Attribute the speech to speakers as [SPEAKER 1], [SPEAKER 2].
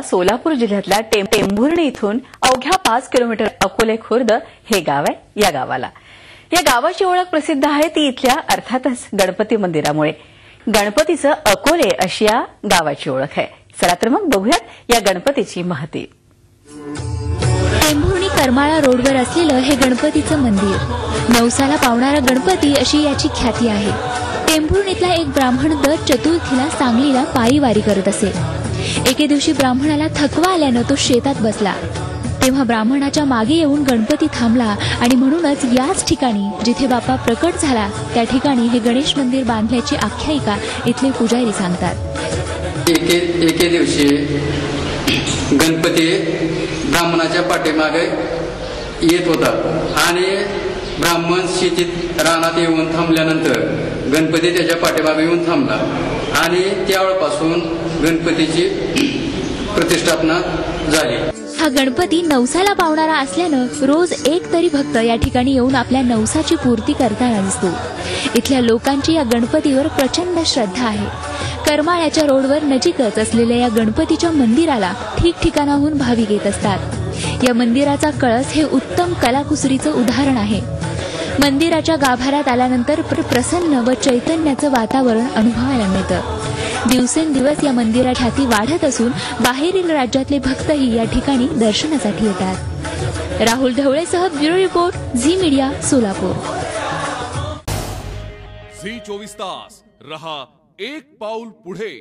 [SPEAKER 1] सोलापूर जिल्ह्यातल्या टेंभुर्णी इथून अवघ्या 5 किलोमीटर अकोले खुर्द हे गाव आहे। या गावाची ओळख प्रसिद्ध आहे ती इथल्या अर्थातच गणपती मंदिरामुळे। गणपतीचं अकोले अशी या गावाची ओळख आहे। चला तर मग बघूयात या गणपतीची महती।
[SPEAKER 2] टेंभुर्णी करमाळा रोडवर असलेलं हे गणपतीचं मंदिर नवसाला पावणारा गणपती अशी याची ख्याती आहे। टेंभुर्णीतला एक ब्राह्मण दर चतुर्थीला सांगलीला पायी वारी करत असे। एके दिवशी ब्राह्मणाला थकवा आल्यानं तो शेतात बसला। तेव्हा ब्राह्मणाच्या मागे येऊन गणपती थांबला आणि म्हणूनच याच ठिकाणी जिथे बाप्पा प्रकट झाला त्या ठिकाणी हे गणेश मंदिर बांधल्याची आख्यायिका इथले पुजारी सांगतात।
[SPEAKER 3] एके दिवशी गणपती ब्राह्मणाच्या पाठीमागे येत होता आणि ब्राह्मण शेतीत रानात येऊन थांबल्यानंतर गणपती त्याच्या पाठीमागे येऊन थांबला आणि त्यावेळपासून गणपतीची प्रतिष्ठापना झाली।
[SPEAKER 2] हा गणपती नवसाला पावणारा असल्यानं रोज एक तरी भक्त या ठिकाणी येऊन आपल्या नवसाची पूर्ती करताना दिसतो। इथल्या लोकांची या गणपतीवर प्रचंड श्रद्धा आहे। करमाळ्याच्या रोडवर नजीकच असलेल्या या गणपतीच्या मंदिराला ठिकठिकाणाहून भाविक येत असतात। या मंदिराचा कळस हे उत्तम कलाकुसरीचं उदाहरण आहे। मंदिराच्या गाभाऱ्यात आल्यानंतर प्रसन्न व चैतन्याचं वातावरण अनुभवायला मिळतं। दिवसेंदिवस या मंदिराची ख्याती वाढत असून बाहेरील राज्यातले भक्तही या ठिकाणी दर्शनासाठी येतात। राहुल ढवळेसह bureau report Zee Media Solapur.
[SPEAKER 4] Zee 24 तास रहा एक पाऊल पुढे।